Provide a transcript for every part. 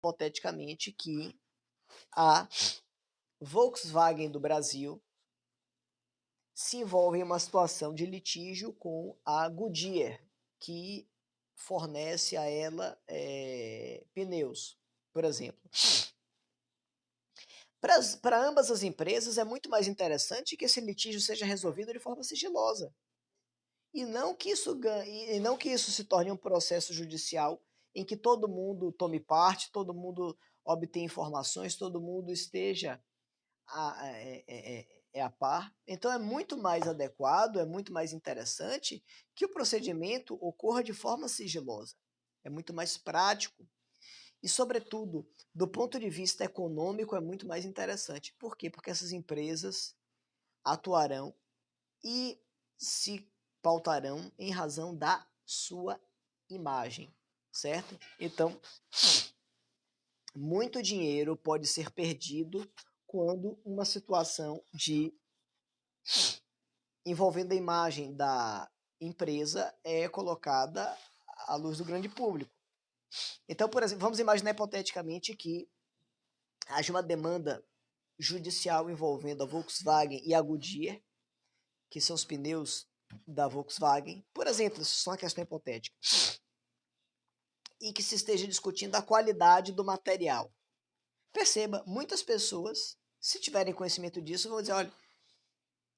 hipoteticamente que a Volkswagen do Brasil se envolve em uma situação de litígio com a Goodyear, que fornece a ela pneus, por exemplo. Para ambas as empresas é muito mais interessante que esse litígio seja resolvido de forma sigilosa. E não que isso se torne um processo judicial em que todo mundo tome parte, todo mundo obtenha informações, todo mundo esteja a par. Então é muito mais adequado, é muito mais interessante que o procedimento ocorra de forma sigilosa. É muito mais prático. E, sobretudo, do ponto de vista econômico, é muito mais interessante. Por quê? Porque essas empresas atuarão e se pautarão em razão da sua imagem, certo? Então, muito dinheiro pode ser perdido quando uma situação de envolvendo a imagem da empresa é colocada à luz do grande público. Então, por exemplo, vamos imaginar hipoteticamente que haja uma demanda judicial envolvendo a Volkswagen e a Goodyear, que são os pneus da Volkswagen, por exemplo, isso é só uma questão hipotética, e que se esteja discutindo a qualidade do material. Perceba, muitas pessoas, se tiverem conhecimento disso, vão dizer, olha,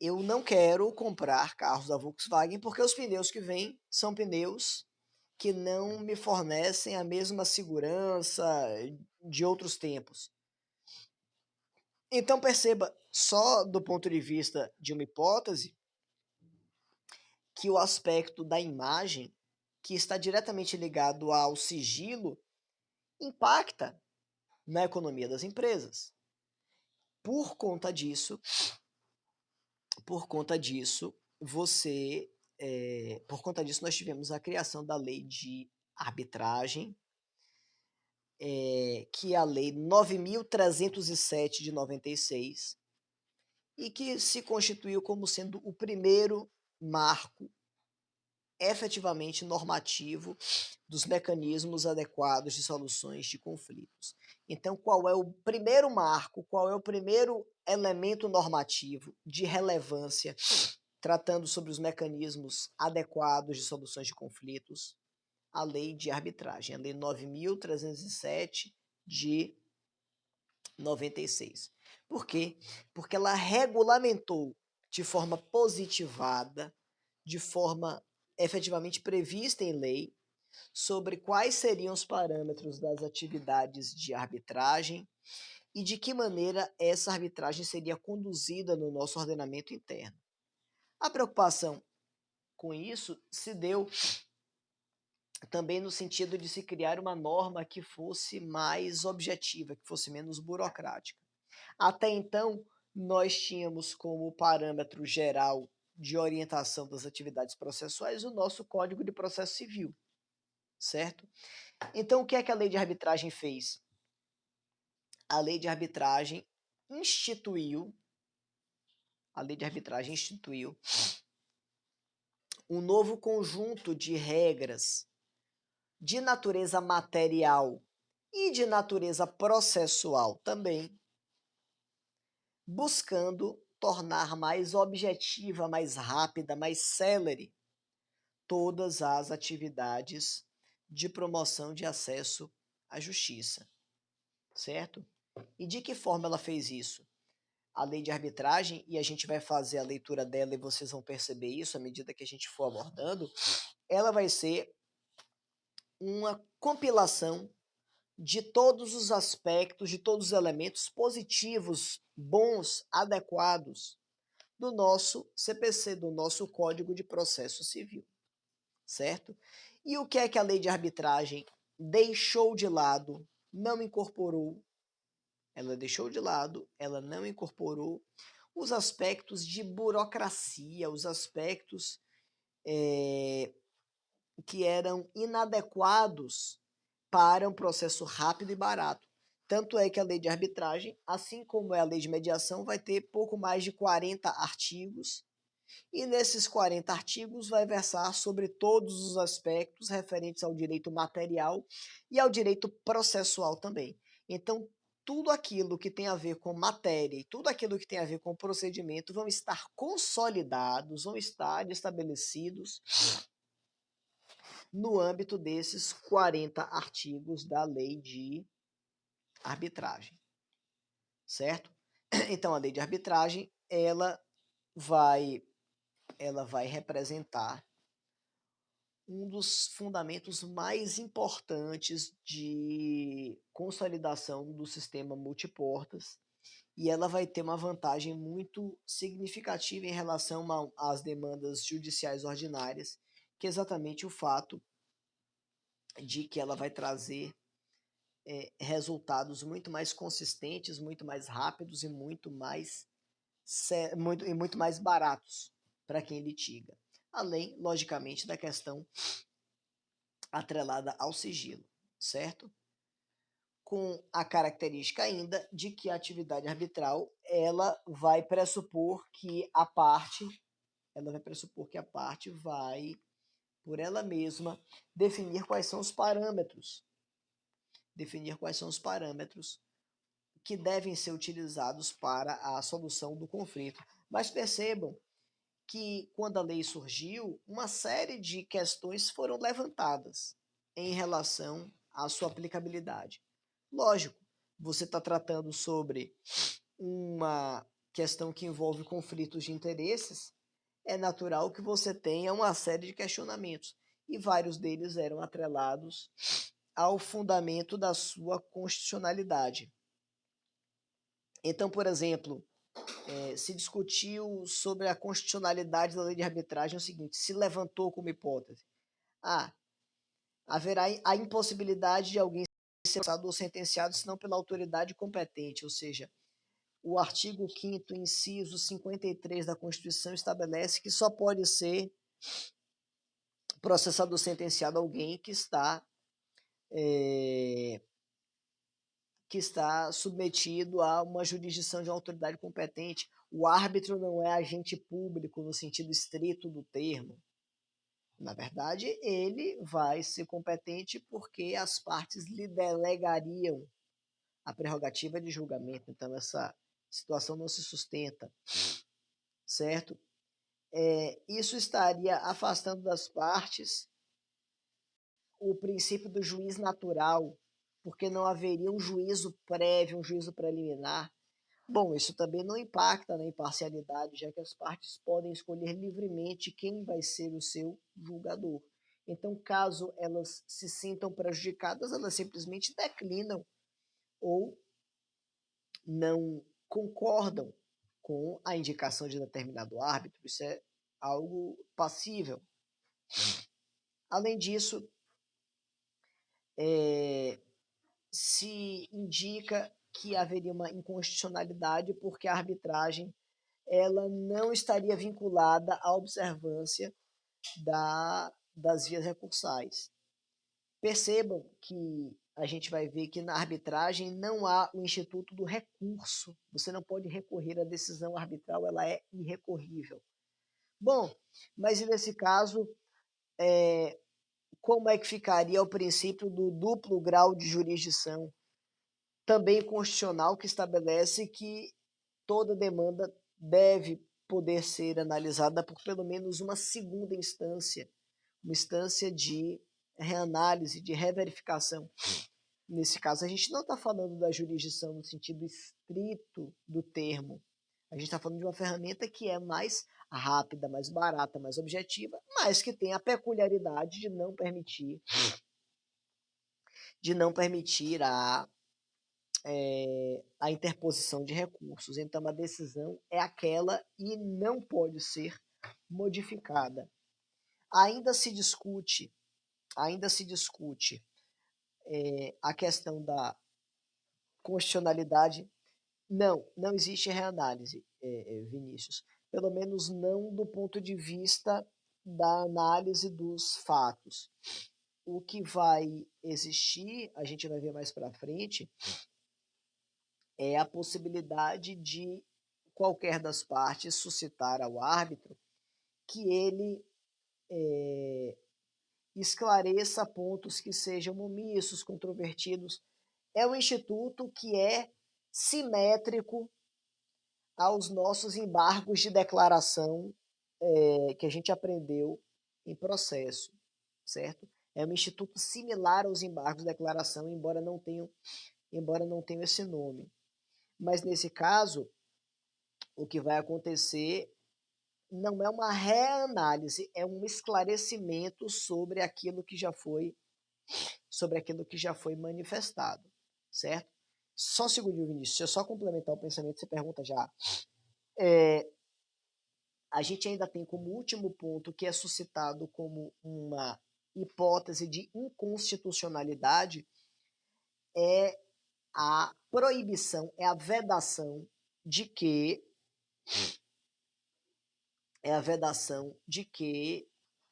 eu não quero comprar carros da Volkswagen porque os pneus que vêm são pneus que não me fornecem a mesma segurança de outros tempos. Então perceba, só do ponto de vista de uma hipótese, que o aspecto da imagem, que está diretamente ligado ao sigilo, impacta na economia das empresas. Por conta disso, nós tivemos a criação da lei de arbitragem, que é a lei 9.307 de 96, e que se constituiu como sendo o primeiro marco efetivamente normativo dos mecanismos adequados de soluções de conflitos. Então, qual é o primeiro marco, qual é o primeiro elemento normativo de relevância tratando sobre os mecanismos adequados de soluções de conflitos? A lei de arbitragem, a lei 9.307 de 96. Por quê? Porque ela regulamentou de forma positivada, de forma efetivamente prevista em lei, sobre quais seriam os parâmetros das atividades de arbitragem e de que maneira essa arbitragem seria conduzida no nosso ordenamento interno. A preocupação com isso se deu também no sentido de se criar uma norma que fosse mais objetiva, que fosse menos burocrática. Até então, nós tínhamos como parâmetro geral de orientação das atividades processuais o nosso Código de Processo Civil, certo? Então, o que é que a lei de arbitragem fez? A lei de arbitragem instituiu um novo conjunto de regras de natureza material e de natureza processual também, buscando tornar mais objetiva, mais rápida, mais célere todas as atividades de promoção de acesso à justiça, certo? E de que forma ela fez isso? A lei de arbitragem, e a gente vai fazer a leitura dela e vocês vão perceber isso à medida que a gente for abordando, ela vai ser uma compilação de todos os aspectos, de todos os elementos positivos, bons, adequados do nosso CPC, do nosso Código de Processo Civil, certo? E o que é que a lei de arbitragem deixou de lado, não incorporou? Ela deixou de lado, ela não incorporou os aspectos de burocracia, os aspectos que eram inadequados para um processo rápido e barato. Tanto é que a lei de arbitragem, assim como é a lei de mediação, vai ter pouco mais de 40 artigos E nesses 40 artigos vai versar sobre todos os aspectos referentes ao direito material e ao direito processual também. Então, tudo aquilo que tem a ver com matéria e tudo aquilo que tem a ver com procedimento vão estar consolidados, vão estar estabelecidos no âmbito desses 40 artigos da lei de arbitragem, certo? Então, a lei de arbitragem, vai representar um dos fundamentos mais importantes de consolidação do sistema multiportas, e ela vai ter uma vantagem muito significativa em relação às demandas judiciais ordinárias, que é exatamente o fato de que ela vai trazer resultados muito mais consistentes, muito mais rápidos e muito mais baratos para quem litiga. Além, logicamente, da questão atrelada ao sigilo, certo? Com a característica ainda de que a atividade arbitral ela vai pressupor que a parte vai, por ela mesma, definir quais são os parâmetros que devem ser utilizados para a solução do conflito. Mas percebam que, quando a lei surgiu, uma série de questões foram levantadas em relação à sua aplicabilidade. Lógico, você está tratando sobre uma questão que envolve conflitos de interesses, é natural que você tenha uma série de questionamentos, e vários deles eram atrelados ao fundamento da sua constitucionalidade. Então, por exemplo, se discutiu sobre a constitucionalidade da lei de arbitragem o seguinte: se levantou como hipótese, haverá a impossibilidade de alguém ser processado ou sentenciado senão pela autoridade competente, ou seja, o artigo 5º, inciso 53 da Constituição estabelece que só pode ser processado ou sentenciado alguém que está submetido a uma jurisdição de uma autoridade competente. O árbitro não é agente público no sentido estrito do termo. Na verdade, ele vai ser competente porque as partes lhe delegariam a prerrogativa de julgamento. Então, essa situação não se sustenta, certo? Isso estaria afastando das partes o princípio do juiz natural, porque não haveria um juízo prévio, um juízo preliminar. Bom, isso também não impacta na imparcialidade, já que as partes podem escolher livremente quem vai ser o seu julgador. Então, caso elas se sintam prejudicadas, elas simplesmente declinam ou não concordam com a indicação de determinado árbitro. Isso é algo passível. Além disso, se indica que haveria uma inconstitucionalidade porque a arbitragem ela não estaria vinculada à observância das vias recursais. Percebam que a gente vai ver que na arbitragem não há o instituto do recurso. Você não pode recorrer à decisão arbitral, ela é irrecorrível. Bom, mas e nesse caso, como é que ficaria o princípio do duplo grau de jurisdição? Também constitucional, que estabelece que toda demanda deve poder ser analisada por pelo menos uma segunda instância, uma instância de reanálise, de reverificação. Nesse caso, a gente não está falando da jurisdição no sentido estrito do termo. A gente está falando de uma ferramenta que é mais rápida, mais barata, mais objetiva, mas que tem a peculiaridade de não permitir a interposição de recursos. Então, a decisão é aquela e não pode ser modificada. Ainda se discute a questão da constitucionalidade. Não existe reanálise, Vinícius. Pelo menos não do ponto de vista da análise dos fatos. O que vai existir, a gente vai ver mais para frente, é a possibilidade de qualquer das partes suscitar ao árbitro que ele esclareça pontos que sejam omissos, controvertidos. É um instituto que é simétrico aos nossos embargos de declaração que a gente aprendeu em processo, certo? É um instituto similar aos embargos de declaração, embora não tenham esse nome. Mas nesse caso, o que vai acontecer não é uma reanálise, é um esclarecimento sobre aquilo que já foi manifestado, certo? Só um segundinho, Vinícius, se eu só complementar o pensamento, você pergunta já. A gente ainda tem como último ponto, que é suscitado como uma hipótese de inconstitucionalidade, é a proibição, é a vedação de que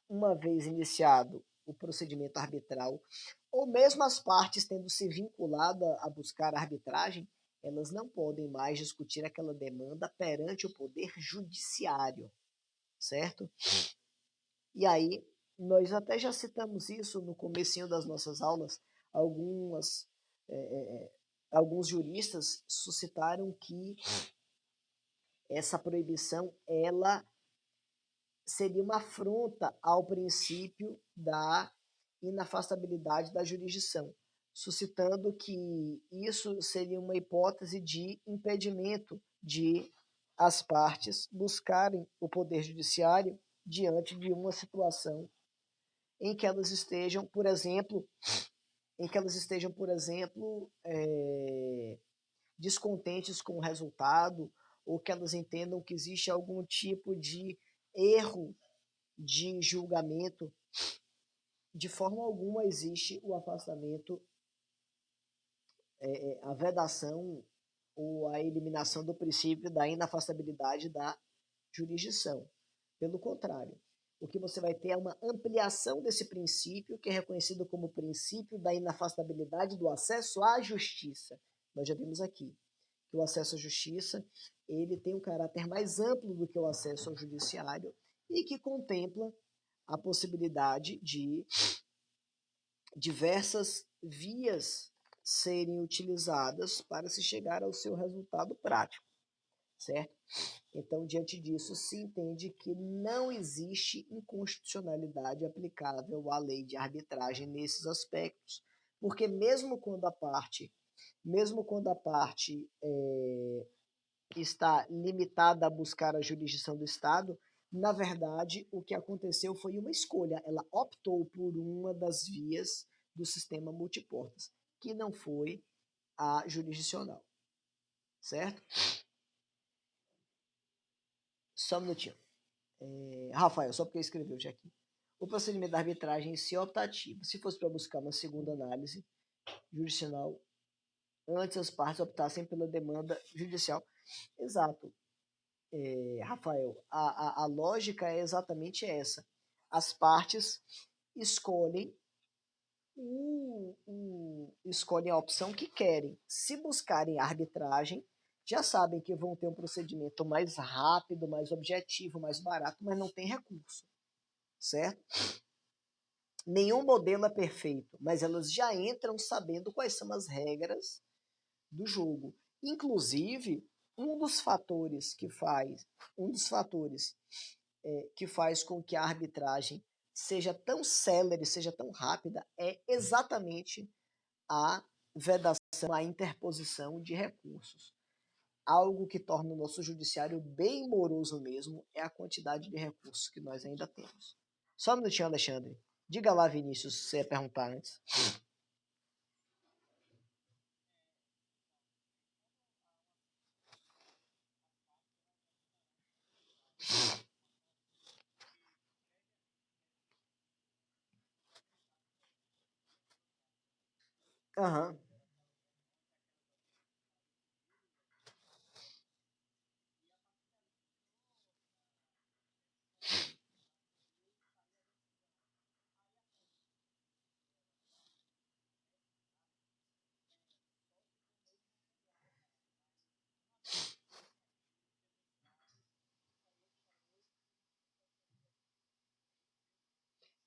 uma vez iniciado o procedimento arbitral, ou mesmo as partes tendo se vinculado a buscar arbitragem, elas não podem mais discutir aquela demanda perante o poder judiciário, certo? E aí, nós até já citamos isso no comecinho das nossas aulas, alguns juristas suscitaram que essa proibição, ela seria uma afronta ao princípio da inafastabilidade da jurisdição, suscitando que isso seria uma hipótese de impedimento de as partes buscarem o poder judiciário diante de uma situação em que elas estejam, por exemplo, descontentes com o resultado, ou que elas entendam que existe algum tipo de erro de julgamento. De forma alguma existe o afastamento, a vedação ou a eliminação do princípio da inafastabilidade da jurisdição. Pelo contrário, o que você vai ter é uma ampliação desse princípio, que é reconhecido como o princípio da inafastabilidade do acesso à justiça. Nós já vimos aqui que o acesso à justiça ele tem um caráter mais amplo do que o acesso ao judiciário e que contempla a possibilidade de diversas vias serem utilizadas para se chegar ao seu resultado prático, certo? Então, diante disso, se entende que não existe inconstitucionalidade aplicável à lei de arbitragem nesses aspectos, porque mesmo quando a parte está limitada a buscar a jurisdição do Estado, na verdade, o que aconteceu foi uma escolha. Ela optou por uma das vias do sistema multiportas, que não foi a jurisdicional, certo? Só um minutinho. Rafael, só porque eu escrevi hoje aqui. O procedimento da arbitragem em si é optativo. Se fosse para buscar uma segunda análise jurisdicional, antes as partes optassem pela demanda judicial. Exato, Rafael. A lógica é exatamente essa. As partes escolhem escolhem a opção que querem. Se buscarem arbitragem, já sabem que vão ter um procedimento mais rápido, mais objetivo, mais barato, mas não tem recurso, certo? Nenhum modelo é perfeito, mas elas já entram sabendo quais são as regras do jogo. Inclusive, um dos fatores que faz com que a arbitragem seja tão célere, seja tão rápida, é exatamente a vedação, a interposição de recursos. Algo que torna o nosso judiciário bem moroso mesmo é a quantidade de recursos que nós ainda temos. Só um minutinho, Alexandre. Diga lá, Vinícius, se você ia perguntar antes. Aham.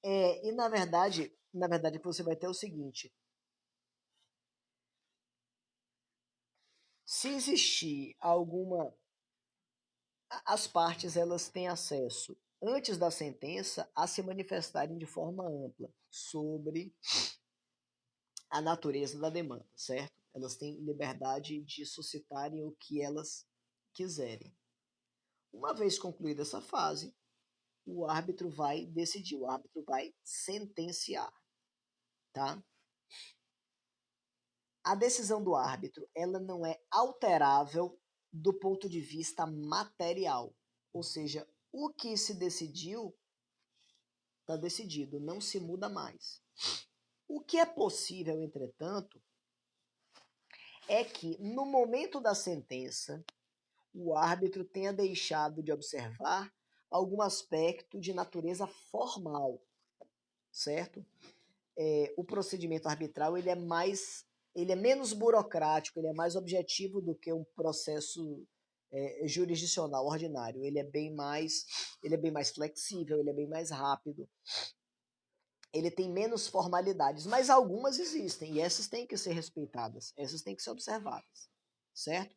E na verdade você vai ter o seguinte: se existir alguma, as partes elas têm acesso antes da sentença a se manifestarem de forma ampla sobre a natureza da demanda, certo? Elas têm liberdade de suscitarem o que elas quiserem. Uma vez concluída essa fase, o árbitro vai decidir, o árbitro vai sentenciar, tá? A decisão do árbitro, ela não é alterável do ponto de vista material, ou seja, o que se decidiu está decidido, não se muda mais. O que é possível, entretanto, é que no momento da sentença, o árbitro tenha deixado de observar algum aspecto de natureza formal, certo? O procedimento arbitral ele é menos burocrático, ele é mais objetivo do que um processo jurisdicional ordinário. Ele é bem mais flexível, ele é bem mais rápido, ele tem menos formalidades, mas algumas existem e essas têm que ser respeitadas, essas têm que ser observadas, certo?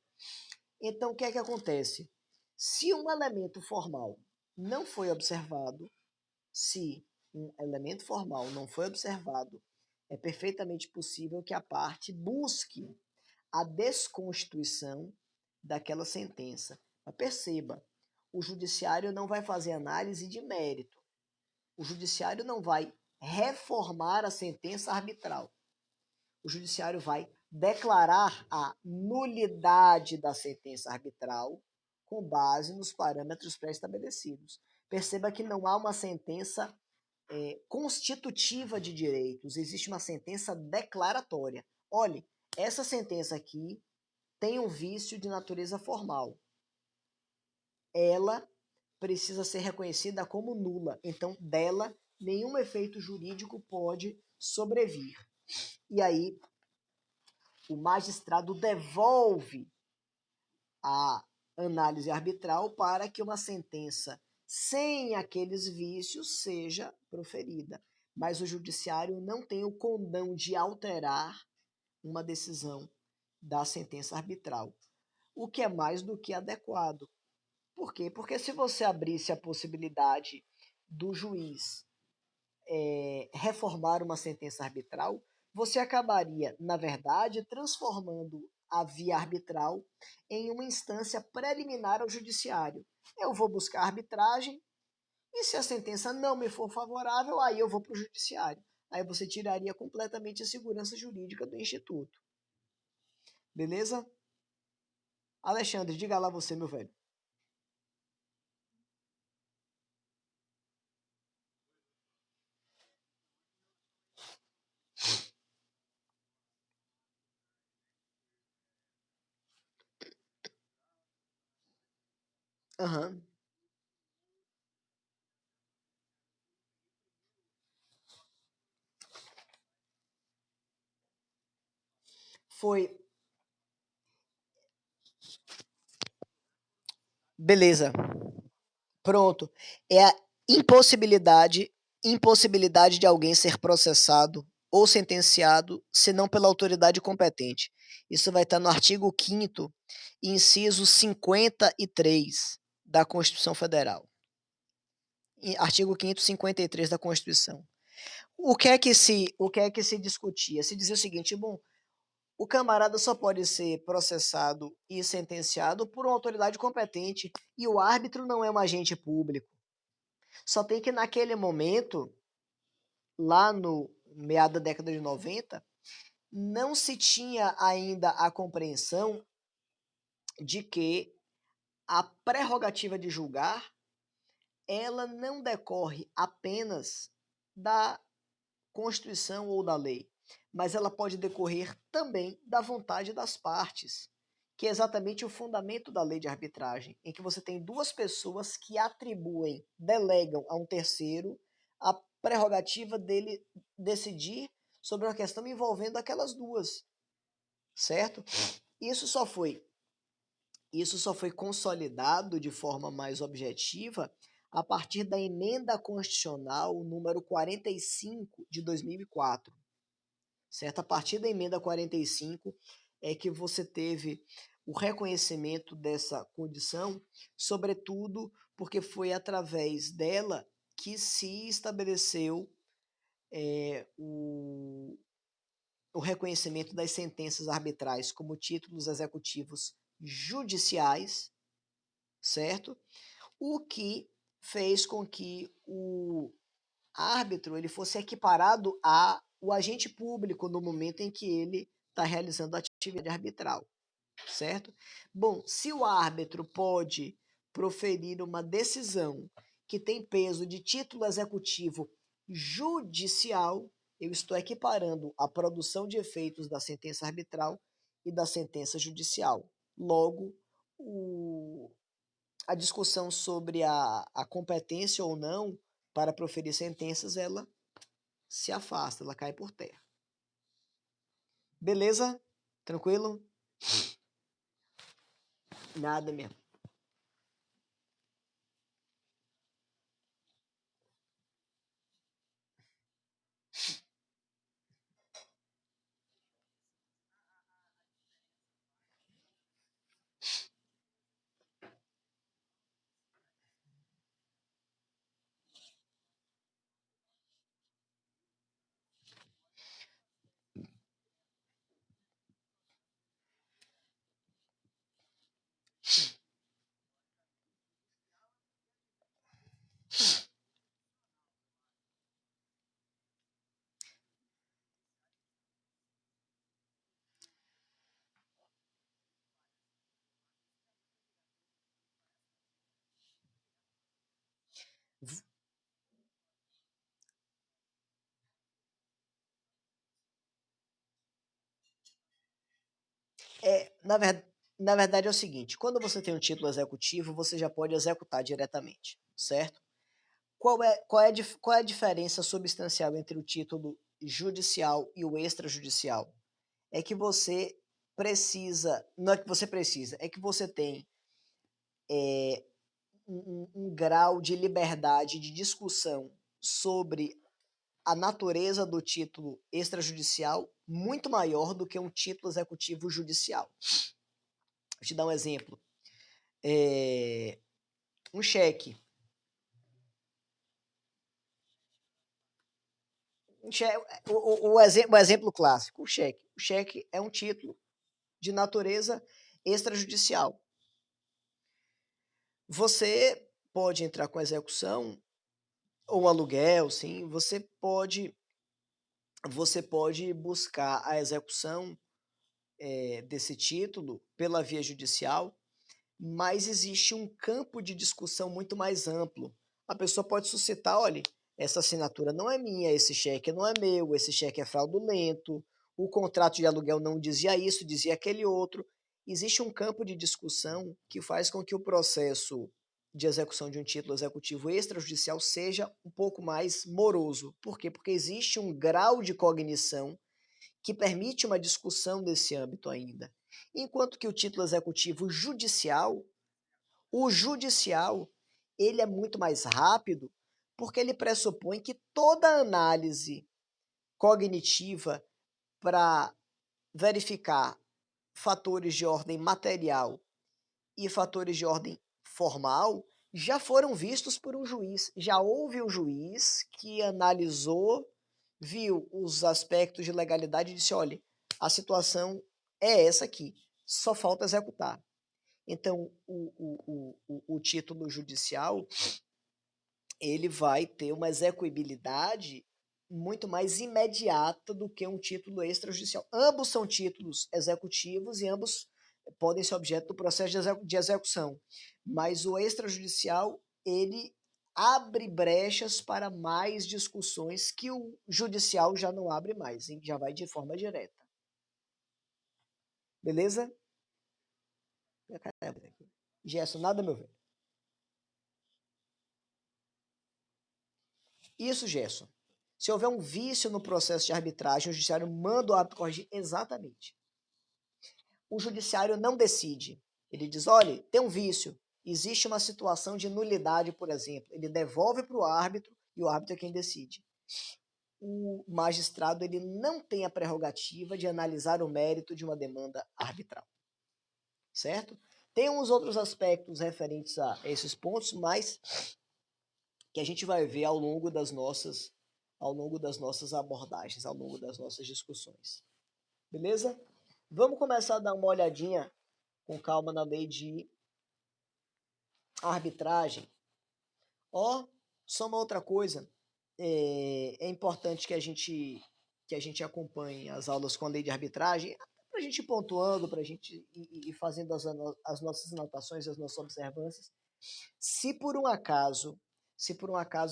Então, o que é que acontece? Se um elemento formal não foi observado, se um elemento formal não foi observado, é perfeitamente possível que a parte busque a desconstituição daquela sentença. Mas perceba, o judiciário não vai fazer análise de mérito. O judiciário não vai reformar a sentença arbitral. O judiciário vai declarar a nulidade da sentença arbitral com base nos parâmetros pré-estabelecidos. Perceba que não há uma sentença constitutiva de direitos, existe uma sentença declaratória. Olhe, essa sentença aqui tem um vício de natureza formal. Ela precisa ser reconhecida como nula, então dela nenhum efeito jurídico pode sobrevir. E aí o magistrado devolve a análise arbitral para que uma sentença sem aqueles vícios seja proferida. Mas o judiciário não tem o condão de alterar uma decisão da sentença arbitral, o que é mais do que adequado. Por quê? Porque se você abrisse a possibilidade do juiz reformar uma sentença arbitral, você acabaria, na verdade, transformando a via arbitral em uma instância preliminar ao judiciário. Eu vou buscar arbitragem e se a sentença não me for favorável, aí eu vou para o judiciário. Aí você tiraria completamente a segurança jurídica do instituto. Beleza? Alexandre, diga lá você, meu velho. Aham. Foi. Beleza. Pronto. É a impossibilidade de alguém ser processado ou sentenciado, senão pela autoridade competente. Isso vai estar no artigo 5º, inciso 53 da Constituição Federal. Artigo 5º, 53 da Constituição. O que é que se discutia? Se dizia o seguinte, bom, o camarada só pode ser processado e sentenciado por uma autoridade competente e o árbitro não é um agente público. Só tem que naquele momento, lá no meado da década de 90, não se tinha ainda a compreensão de que a prerrogativa de julgar ela não decorre apenas da Constituição ou da lei, mas ela pode decorrer também da vontade das partes, que é exatamente o fundamento da lei de arbitragem, em que você tem duas pessoas que atribuem, delegam a um terceiro a prerrogativa dele decidir sobre uma questão envolvendo aquelas duas, certo? Isso só foi consolidado de forma mais objetiva a partir da emenda constitucional número 45 de 2004, certo? A partir da emenda 45 é que você teve o reconhecimento dessa condição, sobretudo porque foi através dela que se estabeleceu o reconhecimento das sentenças arbitrais como títulos executivos judiciais, certo? O que fez com que o árbitro ele fosse equiparado ao agente público no momento em que ele está realizando a atividade arbitral, certo? Bom, se o árbitro pode proferir uma decisão que tem peso de título executivo judicial, eu estou equiparando a produção de efeitos da sentença arbitral e da sentença judicial. Logo, a discussão sobre a competência ou não para proferir sentenças, ela se afasta, ela cai por terra. Beleza? Tranquilo? Nada mesmo. Na verdade é o seguinte, quando você tem um título executivo, você já pode executar diretamente, certo? Qual é a diferença substancial entre o título judicial e o extrajudicial? É que você precisa, não é que você precisa, é que você tem um grau de liberdade de discussão sobre a natureza do título extrajudicial muito maior do que um título executivo judicial. Vou te dar um exemplo. Um cheque. O exemplo clássico, o cheque. O cheque é um título de natureza extrajudicial. Você pode entrar com a execução ou aluguel, sim, você pode buscar a execução desse título pela via judicial, mas existe um campo de discussão muito mais amplo. A pessoa pode suscitar, olha, essa assinatura não é minha, esse cheque não é meu, esse cheque é fraudulento, o contrato de aluguel não dizia isso, dizia aquele outro. Existe um campo de discussão que faz com que o processo de execução de um título executivo extrajudicial seja um pouco mais moroso. Por quê? Porque existe um grau de cognição que permite uma discussão desse âmbito ainda. Enquanto que o título executivo judicial, o judicial, ele é muito mais rápido porque ele pressupõe que toda análise cognitiva para verificar fatores de ordem material e fatores de ordem formal já foram vistos por um juiz. Já houve um juiz que analisou, viu os aspectos de legalidade e disse, olha, a situação é essa aqui, só falta executar. Então, o título judicial, ele vai ter uma execuibilidade muito mais imediata do que um título extrajudicial. Ambos são títulos executivos e ambos podem ser objeto do processo de execução, mas o extrajudicial, ele abre brechas para mais discussões que o judicial já não abre mais, hein? Já vai de forma direta. Beleza? Gerson, nada, meu velho. Isso, Gerson. Se houver um vício no processo de arbitragem, o judiciário manda o árbitro corrigir exatamente. O judiciário não decide. Ele diz, olha, tem um vício. existe uma situação de nulidade, por exemplo, ele devolve para o árbitro e o árbitro é quem decide. O magistrado ele não tem a prerrogativa de analisar o mérito de uma demanda arbitral, certo? Tem uns outros aspectos referentes a esses pontos, mas que a gente vai ver ao longo das nossas abordagens, ao longo das nossas discussões. Beleza? Vamos começar a dar uma olhadinha com calma na lei de arbitragem. Só uma outra coisa, é importante que a gente acompanhe as aulas com a lei de arbitragem, para a gente ir pontuando, para a gente ir fazendo as nossas anotações, as nossas observâncias. Se por um acaso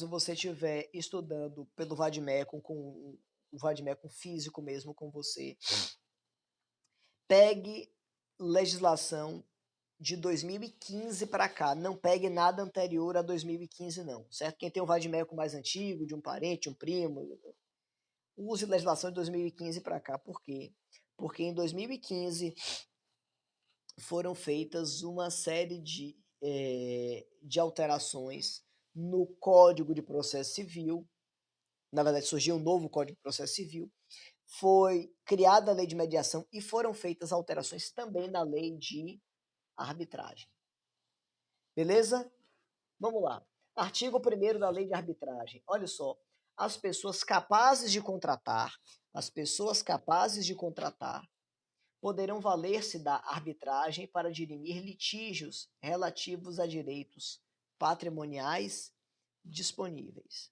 você estiver estudando pelo Vadmecum, com o Vadmecum físico mesmo com você, pegue legislação de 2015 para cá, não pegue nada anterior a 2015 não, certo? Quem tem o Vadmecum mais antigo, de um parente, um primo, use legislação de 2015 para cá. Por quê? Porque em 2015 foram feitas uma série de alterações no Código de Processo Civil. Na verdade, surgiu um novo Código de Processo Civil, foi criada a lei de mediação e foram feitas alterações também na lei de arbitragem. Beleza? Vamos lá. Artigo 1º da lei de arbitragem. Olha só, as pessoas capazes de contratar poderão valer-se da arbitragem para dirimir litígios relativos a direitos patrimoniais disponíveis.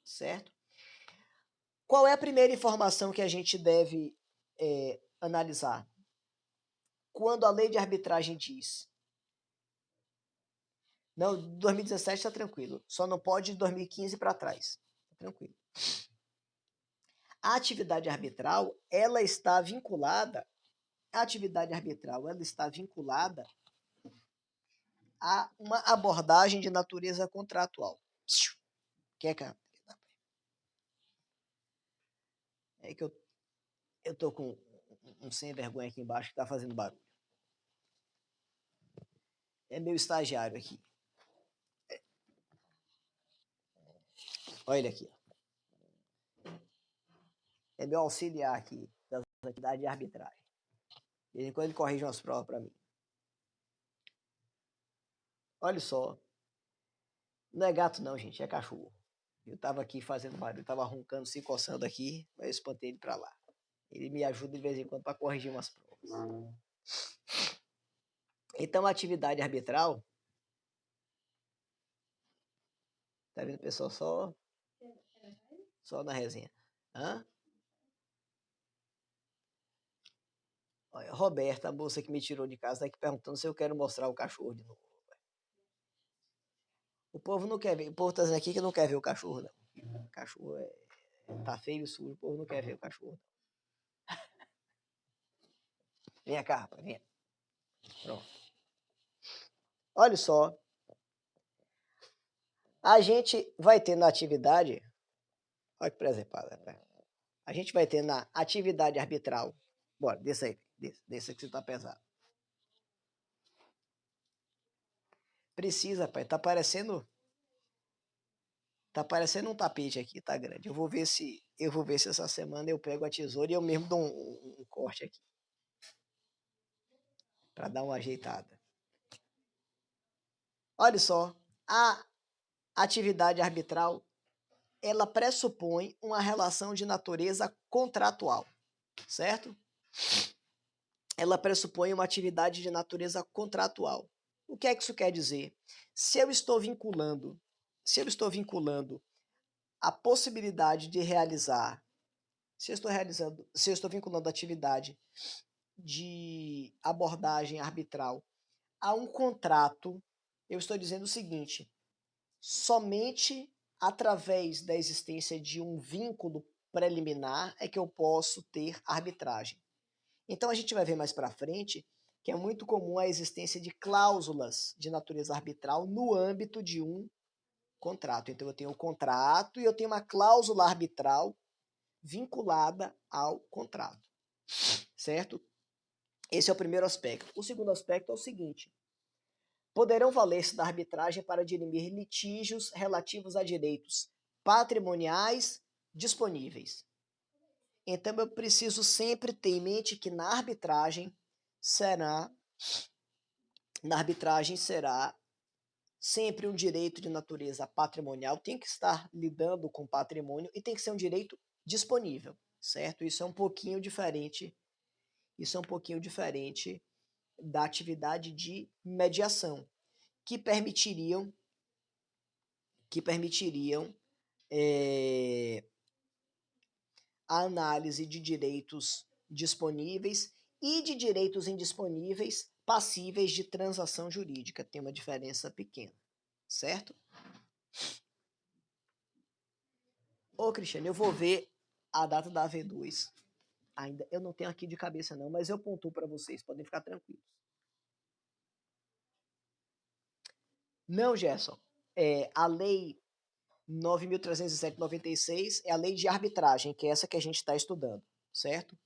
Certo? Qual é a primeira informação que a gente deve analisar? Quando a lei de arbitragem diz... Não, 2017 está tranquilo. Só não pode de 2015 para trás. Tá tranquilo. A atividade arbitral, ela está vinculada a uma abordagem de natureza contratual. Quer que é que eu tô com um sem vergonha aqui embaixo que está fazendo barulho. É meu estagiário aqui. Olha ele aqui. É meu auxiliar aqui das atividades de arbitragem. De vez em quando ele corrige umas provas para mim. Olha só. Não é gato não, gente, é cachorro. Eu tava aqui fazendo barulho, tava roncando, se coçando aqui, mas eu espantei ele para lá. Ele me ajuda de vez em quando para corrigir umas provas. Então, a atividade arbitral... Tá vendo, pessoal? Só na resenha. Hã? Olha, Roberta, a moça que me tirou de casa, tá aqui perguntando se eu quero mostrar o cachorro de novo. O povo não quer ver. O povo tá dizendo aqui que não quer ver o cachorro, não. O cachorro tá feio e sujo. O povo não quer ver o cachorro. Vem cá, rapaz, vem. Pronto. Olha só. A gente vai ter na atividade... Olha que presepada, rapaz. A gente vai ter na atividade arbitral... Bora, desça aí. Desça que você tá pesado. Precisa, pai. Tá parecendo um tapete aqui, tá grande. Eu vou ver se essa semana eu pego a tesoura e eu mesmo dou um corte aqui. Para dar uma ajeitada. Olha só, a atividade arbitral, ela pressupõe uma relação de natureza contratual, certo? Ela pressupõe uma atividade de natureza contratual. O que é que isso quer dizer? Se eu estou vinculando a possibilidade de realizar, se eu estou vinculando a atividade de abordagem arbitral a um contrato, eu estou dizendo o seguinte: somente através da existência de um vínculo preliminar é que eu posso ter arbitragem. Então a gente vai ver mais para frente que é muito comum a existência de cláusulas de natureza arbitral no âmbito de um contrato. Então eu tenho um contrato e eu tenho uma cláusula arbitral vinculada ao contrato, certo? Esse é o primeiro aspecto. O segundo aspecto é o seguinte: poderão valer-se da arbitragem para dirimir litígios relativos a direitos patrimoniais disponíveis. Então eu preciso sempre ter em mente que na arbitragem será sempre um direito de natureza patrimonial, tem que estar lidando com patrimônio e tem que ser um direito disponível, certo? Isso é um pouquinho diferente da atividade de mediação, que permitiriam a análise de direitos disponíveis e de direitos indisponíveis passíveis de transação jurídica. Tem uma diferença pequena, certo? Ô, Cristiano, eu vou ver a data da AV2. Ainda eu não tenho aqui de cabeça não, mas eu pontuo para vocês, podem ficar tranquilos. Não, Gerson. A lei 9.307/96 é a lei de arbitragem, que é essa que a gente está estudando, certo?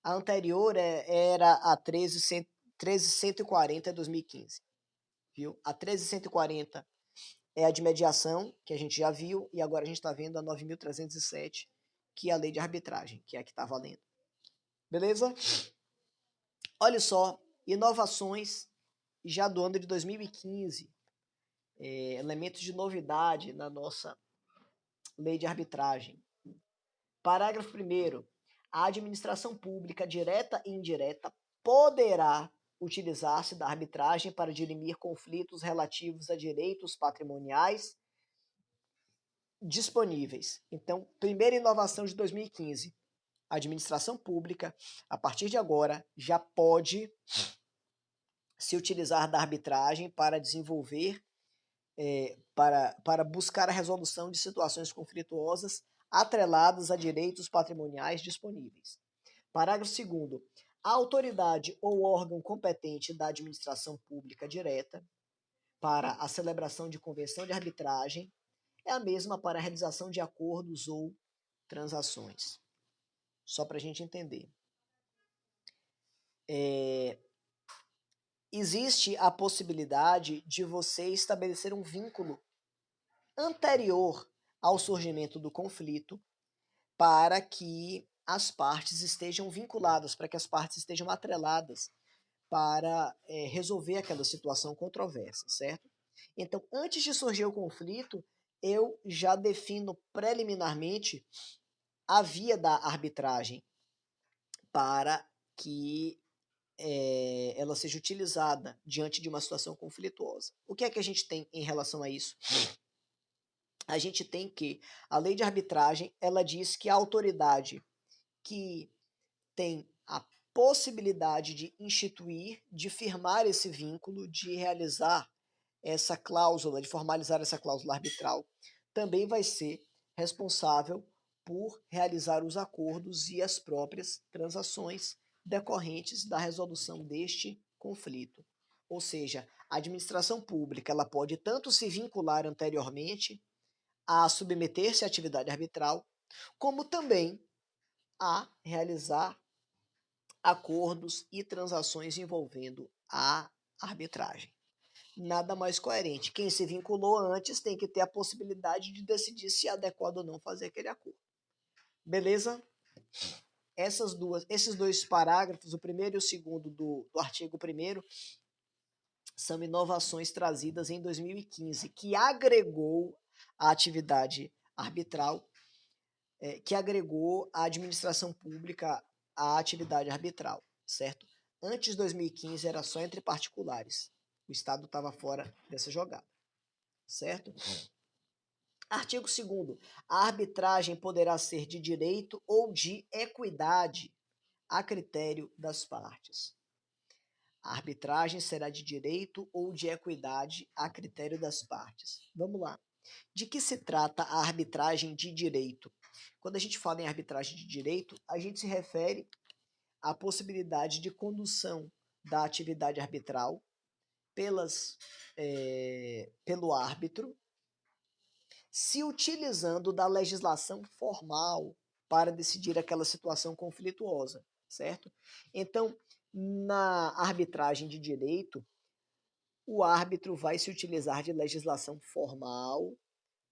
A anterior era a 13.140 de 2015, viu? A 13.140 é a de mediação, que a gente já viu, e agora a gente está vendo a 9.307, que é a lei de arbitragem, que é a que está valendo. Beleza? Olha só, inovações já do ano de 2015, elementos de novidade na nossa lei de arbitragem. Parágrafo 1º. A administração pública, direta e indireta, poderá utilizar-se da arbitragem para dirimir conflitos relativos a direitos patrimoniais disponíveis. Então, primeira inovação de 2015. A administração pública, a partir de agora, já pode se utilizar da arbitragem para desenvolver, para buscar a resolução de situações conflituosas atreladas a direitos patrimoniais disponíveis. Parágrafo 2º. A autoridade ou órgão competente da administração pública direta para a celebração de convenção de arbitragem é a mesma para a realização de acordos ou transações. Só para a gente entender. Existe a possibilidade de você estabelecer um vínculo anterior ao surgimento do conflito para que as partes estejam vinculadas, para que as partes estejam atreladas para resolver aquela situação controversa, certo? Então, antes de surgir o conflito, eu já defino preliminarmente a via da arbitragem para que ela seja utilizada diante de uma situação conflituosa. O que é que a gente tem em relação a isso? A gente tem que a lei de arbitragem, ela diz que a autoridade que tem a possibilidade de instituir, de firmar esse vínculo, de realizar essa cláusula, de formalizar essa cláusula arbitral, também vai ser responsável por realizar os acordos e as próprias transações decorrentes da resolução deste conflito. Ou seja, a administração pública ela pode tanto se vincular anteriormente a submeter-se à atividade arbitral, como também a realizar acordos e transações envolvendo a arbitragem. Nada mais coerente. Quem se vinculou antes tem que ter a possibilidade de decidir se é adequado ou não fazer aquele acordo. Beleza? Esses dois parágrafos, o primeiro e o segundo do artigo 1º, são inovações trazidas em 2015, que agregou a atividade arbitral, que agregou a administração pública à atividade arbitral, certo? Antes de 2015 era só entre particulares. O Estado estava fora dessa jogada, certo? Artigo 2º. A arbitragem poderá ser de direito ou de equidade, a critério das partes. A arbitragem será de direito ou de equidade, a critério das partes. Vamos lá. De que se trata a arbitragem de direito? Quando a gente fala em arbitragem de direito, a gente se refere à possibilidade de condução da atividade arbitral pelo árbitro, se utilizando da legislação formal para decidir aquela situação conflituosa, certo? Então, na arbitragem de direito, o árbitro vai se utilizar de legislação formal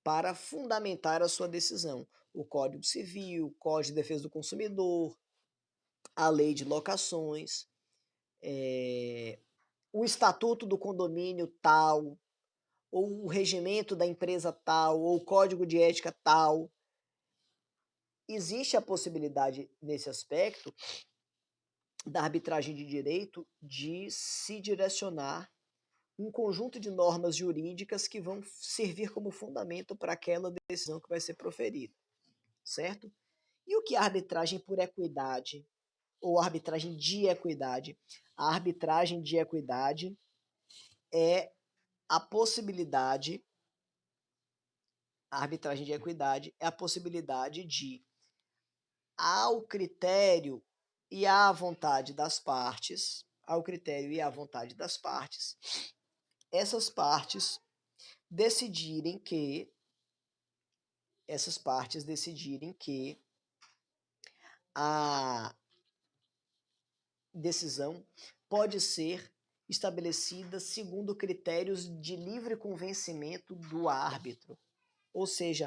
para fundamentar a sua decisão. O Código Civil, o Código de Defesa do Consumidor, a Lei de Locações, o Estatuto do Condomínio tal, ou o regimento da empresa tal, ou o Código de Ética tal. Existe a possibilidade, nesse aspecto, da arbitragem de direito de se direcionar um conjunto de normas jurídicas que vão servir como fundamento para aquela decisão que vai ser proferida, certo? E o que é arbitragem por equidade ou arbitragem de equidade? A arbitragem de equidade é a possibilidade, a arbitragem de equidade é a possibilidade de, ao critério e à vontade das partes, essas partes decidirem que a decisão pode ser estabelecida segundo critérios de livre convencimento do árbitro. Ou seja,